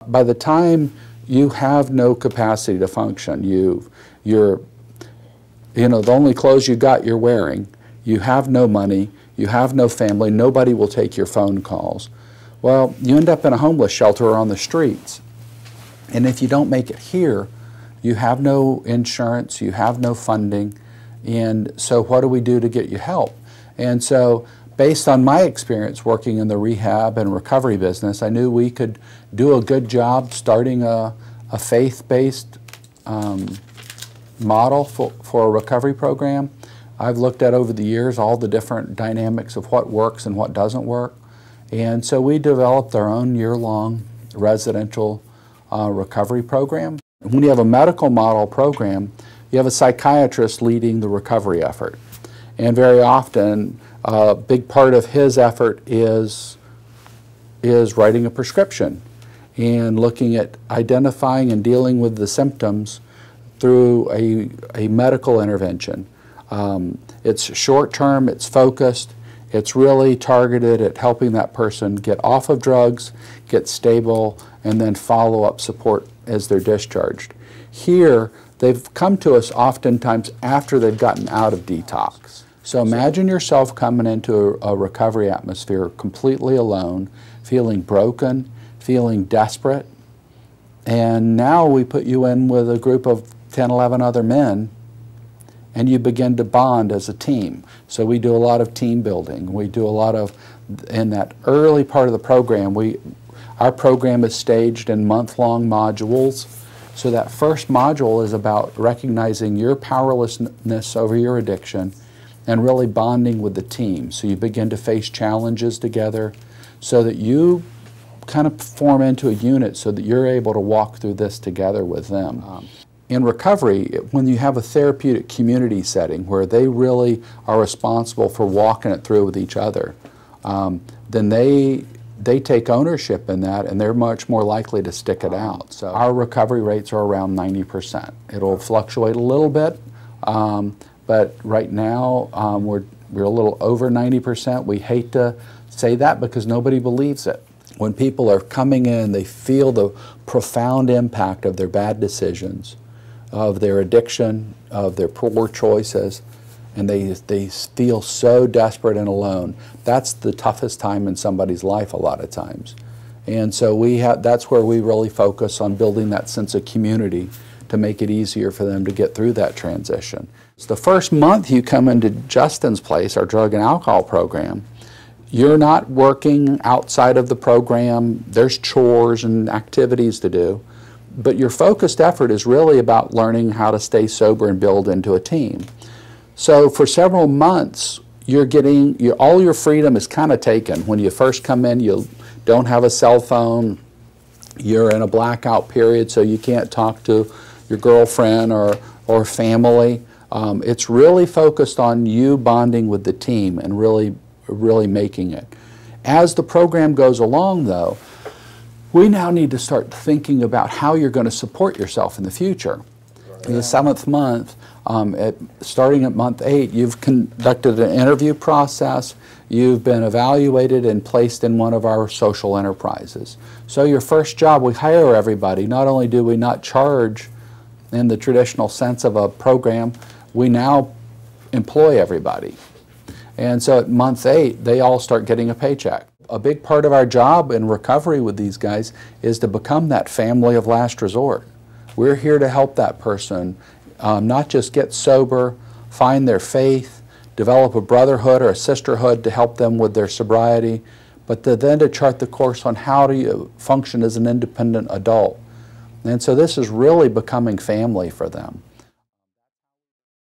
By the time you have no capacity to function, the only clothes you got you're wearing, you have no money, you have no family, nobody will take your phone calls. Well, you end up in a homeless shelter or on the streets. And if you don't make it here, you have no insurance, you have no funding, and so what do we do to get you help? And so based on my experience working in the rehab and recovery business, I knew we could do a good job starting a faith-based model for a recovery program. I've looked at over the years all the different dynamics of what works and what doesn't work. And so we developed our own year-long residential recovery program. When you have a medical model program, you have a psychiatrist leading the recovery effort. And very often, a big part of his effort is writing a prescription and looking at identifying and dealing with the symptoms through a medical intervention. It's short-term, it's focused, it's really targeted at helping that person get off of drugs, get stable, and then follow-up support as they're discharged. Here, they've come to us oftentimes after they've gotten out of detox. So imagine yourself coming into a recovery atmosphere completely alone, feeling broken, feeling desperate, and now we put you in with a group of 10, 11 other men, and you begin to bond as a team. So we do a lot of team building. We do a lot of, in that early part of the program, our program is staged in month-long modules. So that first module is about recognizing your powerlessness over your addiction and really bonding with the team. So you begin to face challenges together so that you kind of form into a unit so that you're able to walk through this together with them. In recovery, when you have a therapeutic community setting where they really are responsible for walking it through with each other, then they take ownership in that and they're much more likely to stick it out. So our recovery rates are around 90%. It'll fluctuate a little bit, but right now we're a little over 90%. We hate to say that because nobody believes it. When people are coming in, they feel the profound impact of their bad decisions, of their addiction, of their poor choices, and they feel so desperate and alone. That's the toughest time in somebody's life a lot of times. And so that's where we really focus on building that sense of community to make it easier for them to get through that transition. So the first month you come into Justin's place, our drug and alcohol program, you're not working outside of the program. There's chores and activities to do. But your focused effort is really about learning how to stay sober and build into a team. So for several months, all your freedom is kind of taken. When you first come in, you don't have a cell phone. You're in a blackout period, so you can't talk to your girlfriend or family. It's really focused on you bonding with the team and really making it. As the program goes along, though, we now need to start thinking about how you're going to support yourself in the future. In the 7th month, starting at month 8, you've conducted an interview process, you've been evaluated and placed in one of our social enterprises. So your first job, we hire everybody. Not only do we not charge in the traditional sense of a program, we now employ everybody. And so at month 8, they all start getting a paycheck. A big part of our job in recovery with these guys is to become that family of last resort. We're here to help that person not just get sober, find their faith, develop a brotherhood or a sisterhood to help them with their sobriety, but then to chart the course on how do you function as an independent adult. And so this is really becoming family for them.